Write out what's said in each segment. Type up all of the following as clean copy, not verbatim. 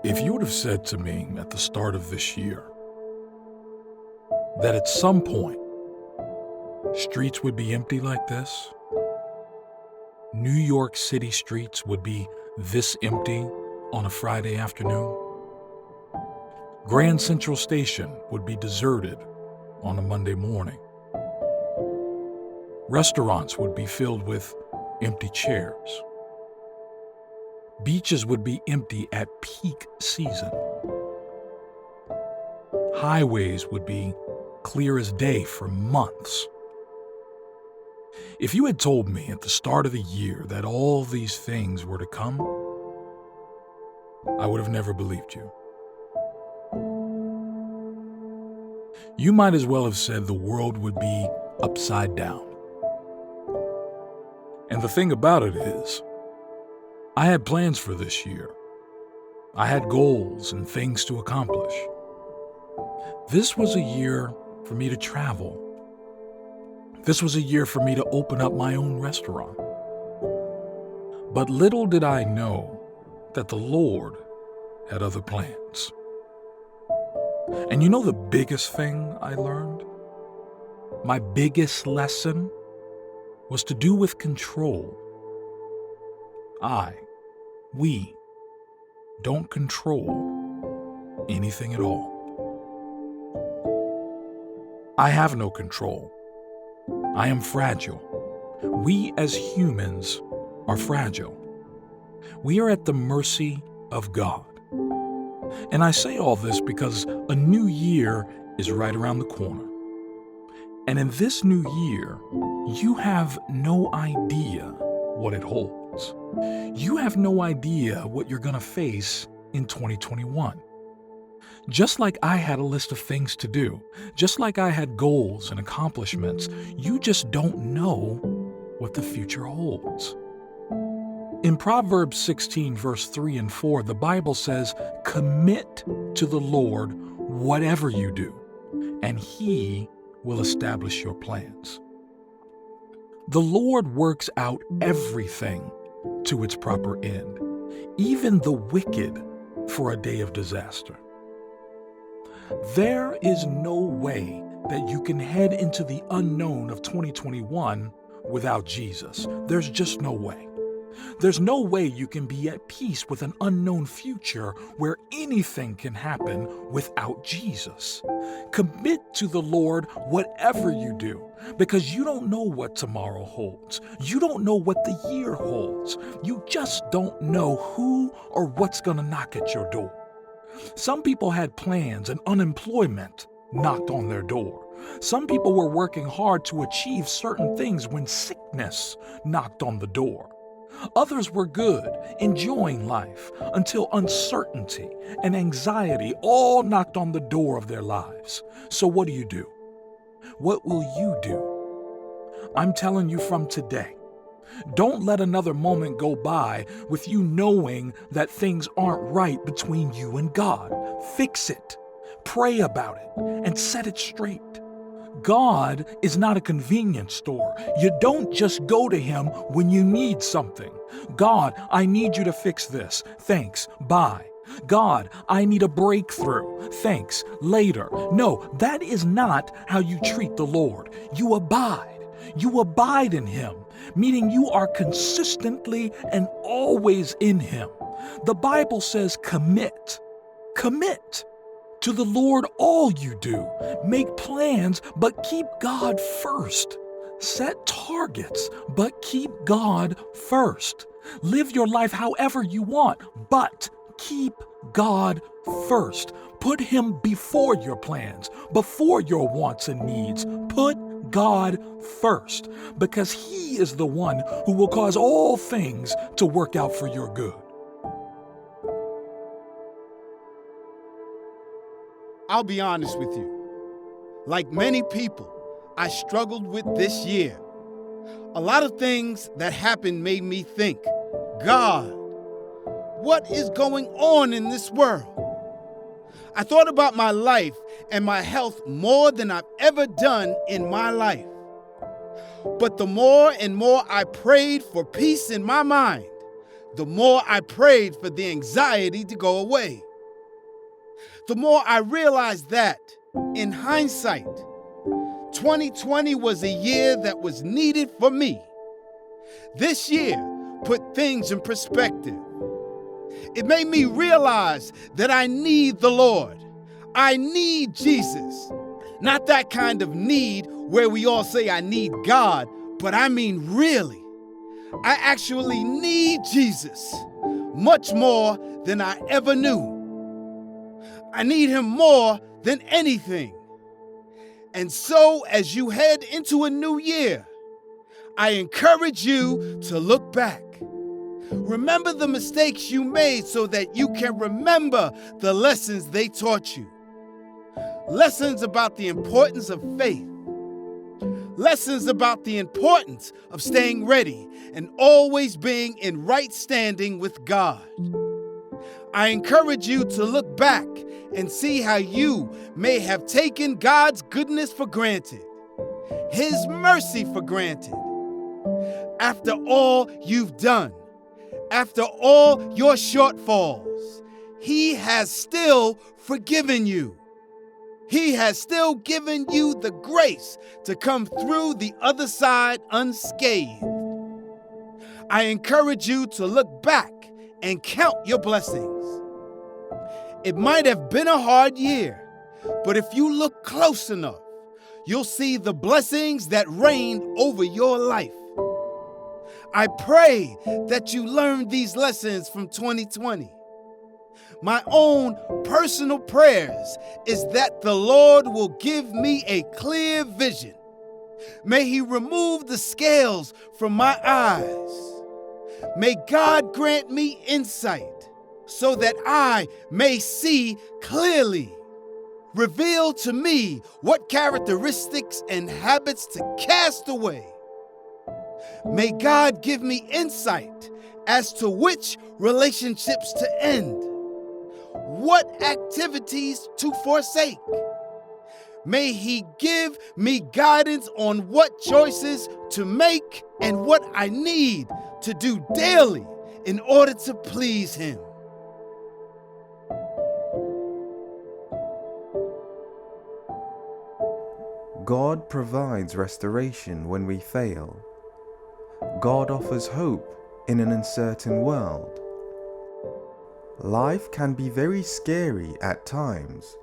If you would have said to me at the start of this year that at some point streets would be empty like this, New York City streets would be this empty on a Friday afternoon, Grand Central Station would be deserted on a Monday morning, restaurants would be filled with empty chairs, beaches would be empty at peak season, highways would be clear as day for months. If you had told me at the start of the year that all these things were to come, I would have never believed you. You might as well have said the world would be upside down. And the thing about it is, I had plans for this year. I had goals and things to accomplish. This was a year for me to travel. This was a year for me to open up my own restaurant. But little did I know that the Lord had other plans. And you know the biggest thing I learned? My biggest lesson was to do with control. We don't control anything at all. I have no control. I am fragile. We as humans are fragile. We are at the mercy of God. And I say all this because a new year is right around the corner. And in this new year, you have no idea what it holds. You have no idea what you're going to face in 2021. Just like I had a list of things to do, just like I had goals and accomplishments, you just don't know what the future holds. In Proverbs 16, verse 3 and 4, the Bible says, "Commit to the Lord whatever you do, and He will establish your plans." The Lord works out everything to its proper end, even the wicked for a day of disaster. There is no way that you can head into the unknown of 2021 without Jesus. There's just no way. There's no way you can be at peace with an unknown future where anything can happen without Jesus. Commit to the Lord whatever you do, because you don't know what tomorrow holds. You don't know what the year holds. You just don't know who or what's going to knock at your door. Some people had plans and unemployment knocked on their door. Some people were working hard to achieve certain things when sickness knocked on the door. Others were good, enjoying life, until uncertainty and anxiety all knocked on the door of their lives. So what do? What will you do? I'm telling you from today, don't let another moment go by with you knowing that things aren't right between you and God. Fix it, pray about it, and set it straight. God is not a convenience store. You don't just go to Him when you need something. God, I need you to fix this. Thanks, bye. God, I need a breakthrough. Thanks, later. No, that is not how you treat the Lord. You abide. You abide in Him, meaning you are consistently and always in Him. The Bible says commit. Commit to the Lord all you do. Make plans, but keep God first. Set targets, but keep God first. Live your life however you want, but keep God first. Put Him before your plans, before your wants and needs. Put God first, because He is the one who will cause all things to work out for your good. I'll be honest with you. Like many people, I struggled with this year. A lot of things that happened made me think, God, what is going on in this world? I thought about my life and my health more than I've ever done in my life. But the more and more I prayed for peace in my mind, the more I prayed for the anxiety to go away. the more I realize that, in hindsight, 2020 was a year that was needed for me. This year put things in perspective. It made me realize that I need the Lord. I need Jesus. Not that kind of need where we all say I need God, but I mean really. I actually need Jesus much more than I ever knew. I need him more than anything. And so, as you head into a new year, I encourage you to look back. Remember the mistakes you made so that you can remember the lessons they taught you. Lessons about the importance of faith. Lessons about the importance of staying ready and always being in right standing with God. I encourage you to look back and see how you may have taken God's goodness for granted, his mercy for granted. After all you've done, after all your shortfalls, he has still forgiven you. He has still given you the grace to come through the other side unscathed. I encourage you to look back and count your blessings. It might have been a hard year, but if you look close enough, you'll see the blessings that reigned over your life. I pray that you learned these lessons from 2020. My own personal prayers is that the Lord will give me a clear vision. May he remove the scales from my eyes. May God grant me insight so that I may see clearly. Reveal to me what characteristics and habits to cast away. May God give me insight as to which relationships to end, what activities to forsake. May he give me guidance on what choices to make and what I need to do daily in order to please him. God provides restoration when we fail. God offers hope in an uncertain world. Life can be very scary at times.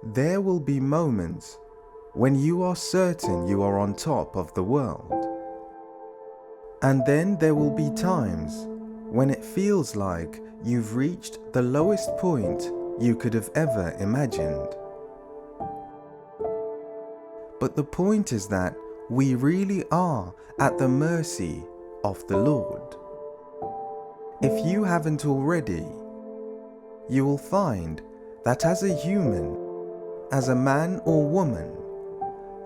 There will be moments when you are certain you are on top of the world. And then there will be times when it feels like you've reached the lowest point you could have ever imagined. But the point is that we really are at the mercy of the Lord. If you haven't already, you will find that as a human, as a man or woman,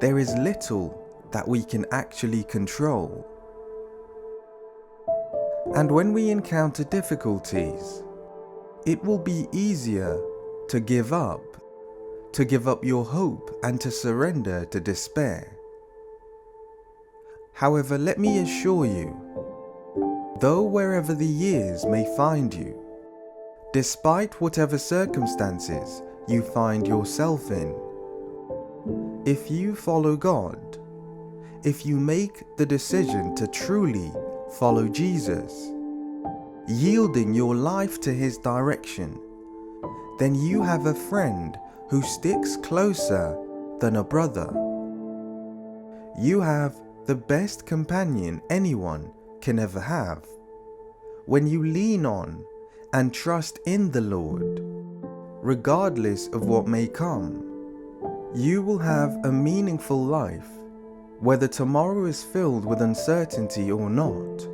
there is little that we can actually control. And when we encounter difficulties, it will be easier to give up your hope and to surrender to despair. However, let me assure you, though wherever the years may find you, despite whatever circumstances you find yourself in, if you follow God, if you make the decision to truly follow Jesus, yielding your life to his direction, then you have a friend who sticks closer than a brother. You have the best companion anyone can ever have. When you lean on and trust in the Lord, regardless of what may come, you will have a meaningful life, whether tomorrow is filled with uncertainty or not,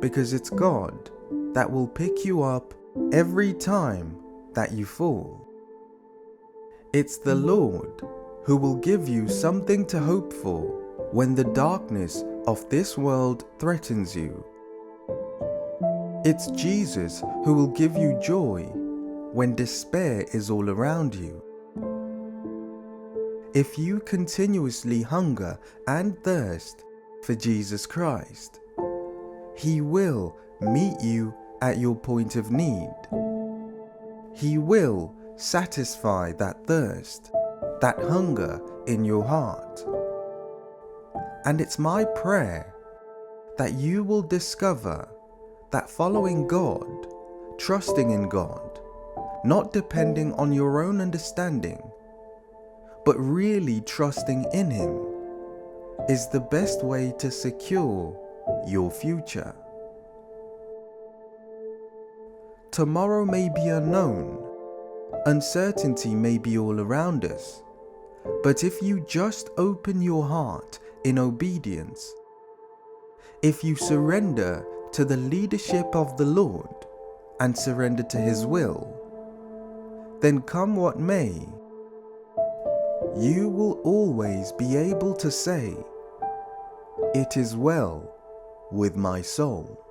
because it's God that will pick you up every time that you fall. It's the Lord who will give you something to hope for when the darkness of this world threatens you. It's Jesus who will give you joy when despair is all around you. If you continuously hunger and thirst for Jesus Christ, he will meet you at your point of need. He will satisfy that thirst, that hunger in your heart. And it's my prayer that you will discover that following God, trusting in God, not depending on your own understanding, but really trusting in Him, is the best way to secure your future. Tomorrow may be unknown, uncertainty may be all around us, but if you just open your heart in obedience, if you surrender to the leadership of the Lord and surrender to His will, then come what may, you will always be able to say, "It is well with my soul."